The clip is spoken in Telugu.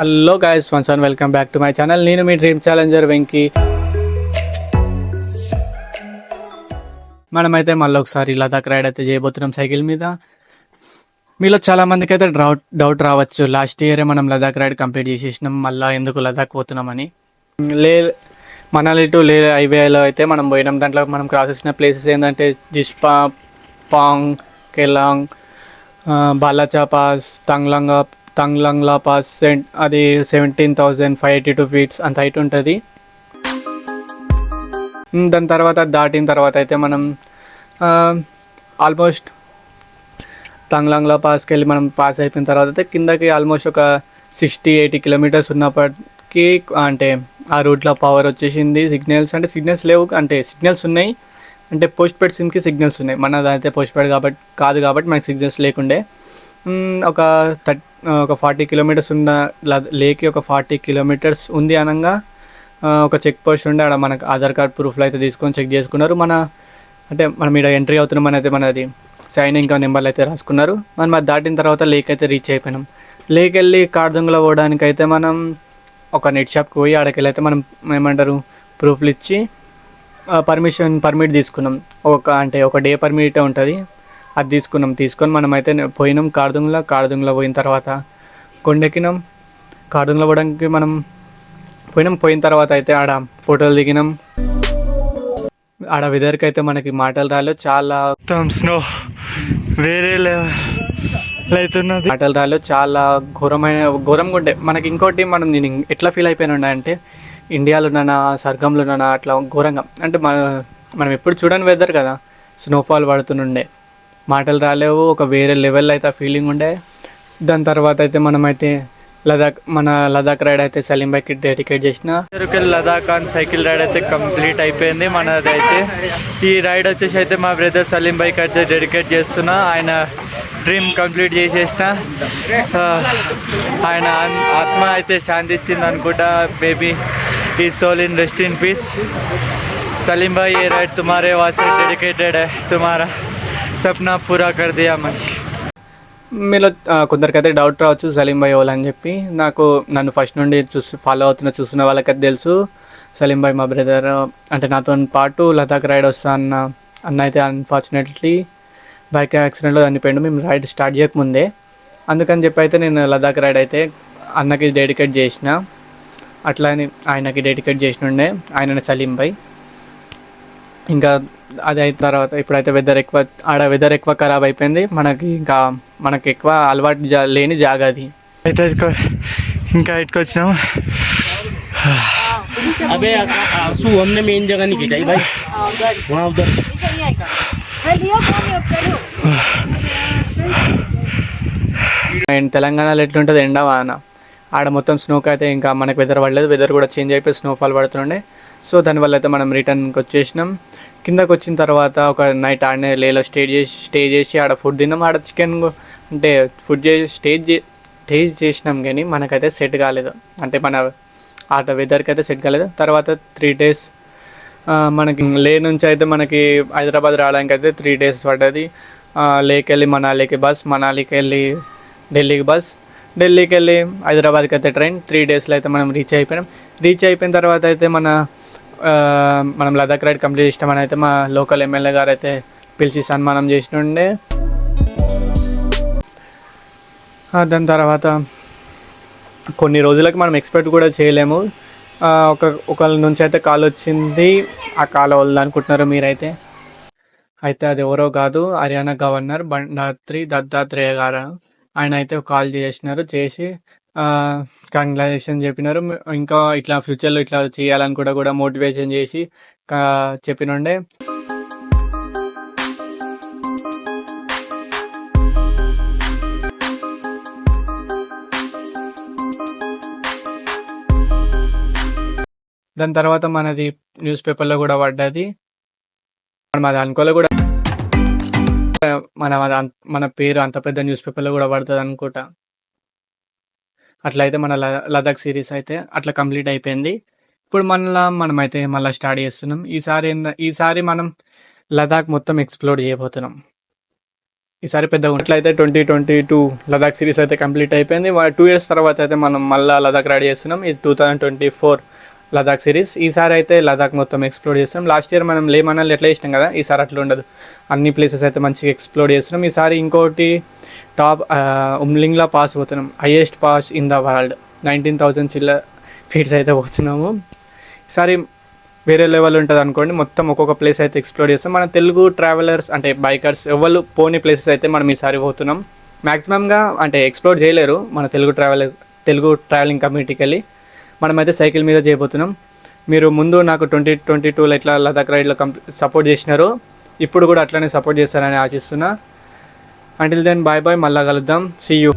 Hello guys, once and welcome back to my channel. నేను మీ డ్రీమ్ ఛాలెంజర్ వెంకీ. మనమైతే మళ్ళీ ఒకసారి లదాఖ్ రైడ్ అయితే చేయబోతున్నాం సైకిల్ మీద. మీలో చాలా మందికి అయితే డౌట్ రావచ్చు, లాస్ట్ ఇయరే మనం లదాఖ్ రైడ్ కంప్లీట్ చేసేసినాం, మళ్ళీ ఎందుకు లదాఖ్ పోతున్నామని. లే మనాలి టు లే హైవేలో అయితే మనం పోయినాం. దాంట్లో మనం క్రాస్ చేసిన ప్లేసెస్ ఏంటంటే Jispa, pong, Keylong, బాలాచా pass, తంగ్లంగ్లా pass. అది 17,582 ఫీట్స్ అంత హైట్ ఉంటుంది. దాని తర్వాత దాటిన తర్వాత అయితే మనం ఆల్మోస్ట్ తంగ్లాంగ్లా పాస్కి వెళ్ళి మనం పాస్ అయిపోయిన తర్వాత అయితే కిందకి ఆల్మోస్ట్ ఒక 60-80 కిలోమీటర్స్ ఉన్నప్పటికీ అంటే ఆ రూట్లో పవర్ వచ్చేసింది. సిగ్నల్స్ లేవు, అంటే సిగ్నల్స్ ఉన్నాయి, అంటే పోస్ట్ పెయిడ్ సిమ్కి సిగ్నల్స్ ఉన్నాయి. మనదైతే పోస్ట్ పెయిడ్ కాదు కాబట్టి మనకి సిగ్నల్స్ లేకుండే. ఒక 40 కిలోమీటర్స్ ఉన్న లేకి ఒక 40 కిలోమీటర్స్ ఉంది అనగా ఒక చెక్ పోస్ట్ ఉండే. ఆడ మనకు ఆధార్ కార్డ్ ప్రూఫ్లు అయితే తీసుకొని చెక్ చేసుకున్నారు. అంటే మనం ఇక్కడ ఎంట్రీ అవుతున్నామని అయితే మనది సైన్ ఇంకా నెంబర్లు అయితే రాసుకున్నారు. మనం అది దాటిన తర్వాత లేక్ అయితే రీచ్ అయిపోయినాం. లేక్ వెళ్ళి కార్దుంగలో పోవడానికి అయితే మనం ఒక నెట్ షాప్కి పోయి ఆడకెళ్ళి అయితే మనం ఏమంటారు ప్రూఫ్లు ఇచ్చి పర్మిట్ తీసుకున్నాం. ఒక డే పర్మిట్ ఉంటుంది, అది తీసుకొని మనమైతే పోయినాం కార్దుంగ్లో పోయిన తర్వాత కొండెక్కినాం. కార్దుంగ్లో పోవడానికి మనం పోయిన తర్వాత అయితే ఆడ ఫోటోలు దిగినాం. ఆడ వెదర్కి అయితే మనకి మాటలు రాలేదు, చాలా స్నో వేరే లెవెల్ అవుతున్నది. మాటలు రాలేదు, చాలా ఘోరంగా ఉండే మనకి. ఇంకోటి నేను ఎట్లా ఫీల్ అయిపోయినా అంటే ఇండియాలో ఉన్నానా స్వర్గంలో ఉన్నానా అట్లా ఘోరంగా. అంటే మనం ఎప్పుడు చూడని వెదర్ కదా, స్నోఫాల్ పడుతుండే, మాటలు రాలేవు, ఒక వేరే లెవెల్ అయితే ఆ ఫీలింగ్ ఉండే. దాని తర్వాత అయితే మనమైతే లదాఖ్ రైడ్ అయితే సలీం బైక్కి డెడికేట్ చేసిన. లదాఖ్ అని సైకిల్ రైడ్ అయితే కంప్లీట్ అయిపోయింది మనది అయితే. ఈ రైడ్ వచ్చేసి అయితే మా బ్రదర్ సలీం బైక్ అయితే డెడికేట్ చేస్తున్నా. ఆయన డ్రీమ్ కంప్లీట్ చేసేసిన, ఆయన ఆత్మ అయితే శాంతి ఇచ్చింది అనుకుంటా. బేబీ ఈ soul in rest in peace. Salim भाई ये राइड तुम्हारे वास्ते डेडिकेटेड है, तुम्हारा सपना पूरा कर दिया मैं. మీలో కొందరికైతే డౌట్ రావచ్చు సలీం భాయ్ ఎవరు అని చెప్పి. నన్ను ఫస్ట్ నుండి చూస్తున్న వాళ్ళకైతే తెలుసు. సలీం భాయ్ మా బ్రదర్, అంటే నాతో పాటు లదాఖ్ రైడ్ వస్తా అన్న అయితే అన్ఫార్చునేట్లీ బైక్ యాక్సిడెంట్లో చనిపోయాడు మేము రైడ్ స్టార్ట్ చేయకముందే. అందుకని చెప్పి అయితే నేను లదాఖ్ రైడ్ అయితే అన్నకి డెడికేట్ చేసిన. అట్లా అని ఆయనకి డెడికేట్ చేసినుండే, ఆయన సలీం భాయ్. ఇంకా అది అయిన తర్వాత ఇప్పుడైతే వెదర్ ఎక్కువ ఖరాబ్ అయిపోయింది మనకి ఎక్కువ అలవాటు లేని జాగా అది. అయితే ఇంకా ఇటుకు వచ్చినాము. अबे आंसू हमने मेन जगह नहीं खिंचाई भाई, वहाँ उधर తెలంగాణలో ఎట్లుంటుంది ఎండ వాన, ఆడ మొత్తం స్నోకి అయితే ఇంకా మనకు వెదర్ పడలేదు. వెదర్ కూడా చేంజ్ అయిపోయి స్నోఫాల్ పడుతుండే. సో దానివల్ల అయితే మనం రిటర్న్కి వచ్చేసినాం. కిందకి వచ్చిన తర్వాత ఒక నైట్ ఆడనే లేలో స్టే చేసి ఆడ ఫుడ్ తిన్నాం. ఆడ చికెన్ అంటే టేస్ట్ చేసినాం కానీ మనకైతే సెట్ కాలేదు, అంటే మన ఆట వెదర్కి అయితే సెట్ కాలేదు. తర్వాత 3 days మనకి లే నుంచి అయితే మనకి హైదరాబాద్ రావడానికి అయితే 3 days పడ్డది. లేకి వెళ్ళి మనాలికి బస్, మనాలికి వెళ్ళి ఢిల్లీకి బస్, ఢిల్లీకి వెళ్ళి హైదరాబాద్కి అయితే ట్రైన్. 3 daysలో అయితే మనం రీచ్ అయిపోయిన తర్వాత అయితే మనం లదాఖ్ రైడ్ కంప్లీట్ చేసినామని అయితే మా లోకల్ ఎమ్మెల్యే గారు అయితే పిలిచి సన్మానం చేసినుండే. దాని తర్వాత కొన్ని రోజులకి మనం ఎక్స్పెక్ట్ కూడా చేయలేము. ఒకళ్ళ నుంచి అయితే కాల్ వచ్చింది, ఆ కాల్ వల్ల అనుకుంటున్నారు మీరైతే. అయితే అది ఎవరో కాదు, హర్యానా గవర్నర్ బండారి దత్తాత్రేయ గారు. ఆయన అయితే కాల్ చేసి కంగ్రాచులేషన్ చెప్పినారు. ఇంకా ఇట్లా ఫ్యూచర్లో ఇట్లా చేయాలని కూడా మోటివేషన్ చేసి చెప్పినుండే. దాని తర్వాత మనది న్యూస్ పేపర్లో కూడా పడ్డది. మనం అది అనుకోలే కూడా, మన పేరు అంత పెద్ద న్యూస్ పేపర్లో కూడా పడుతుంది అనుకుంటా. అట్లయితే మన లదాఖ్ సిరీస్ అయితే అట్లా కంప్లీట్ అయిపోయింది. ఇప్పుడు మనమైతే మళ్ళీ స్టార్ట్ చేస్తున్నాం. ఈసారి మనం లదాఖ్ మొత్తం ఎక్స్ప్లోర్ చేయబోతున్నాం. ఈసారి పెద్దగా ఉన్నట్లయితే 2022 లదాఖ్ సిరీస్ అయితే కంప్లీట్ అయిపోయింది. 2 ఇయర్స్ తర్వాత అయితే మనం మళ్ళీ లదాఖ్ రెడీ చేస్తున్నాం. ఇది 2024 లదాఖ్ సిరీస్. ఈసారి అయితే లదాఖ్ మొత్తం ఎక్స్ప్లోర్ చేస్తున్నాం. లాస్ట్ ఇయర్ మనం లే మనాలి ఎట్లా చేసినాం కదా, ఈసారి అట్లా ఉండదు. అన్ని ప్లేసెస్ అయితే మంచిగా ఎక్స్ప్లోర్ చేస్తున్నాం. ఈసారి ఇంకోటి టాప్ ఉమ్లింగ్లా పాస్ పోతున్నాం. Highest pass in the world 19,000 Chilla feets అయితే పోతున్నాము. ఈసారి వేరే లెవెల్ ఉంటుంది అనుకోండి. మొత్తం ఒక్కొక్క ప్లేస్ అయితే ఎక్స్ప్లోర్ చేస్తాం. మన తెలుగు ట్రావెలర్స్ అంటే బైకర్స్ ఎవరు పోని ప్లేసెస్ అయితే మనం ఈసారి పోతున్నాం. మ్యాక్సిమంగా అంటే ఎక్స్ప్లోర్ చేయలేరు మన తెలుగు ట్రావెలింగ్ కమ్యూనిటీకి వెళ్ళి. మనమైతే సైకిల్ మీద చేయబోతున్నాం. మీరు ముందు నాకు 2022లో ఇట్లా లదాఖ్ రైడ్లో సపోర్ట్ చేసినారు, ఇప్పుడు కూడా అట్లనే సపోర్ట్ చేస్తారని ఆశిస్తున్నా. అంటిల్ దెన్ బాయ్ బాయ్, మళ్ళా కలుద్దాం. See you.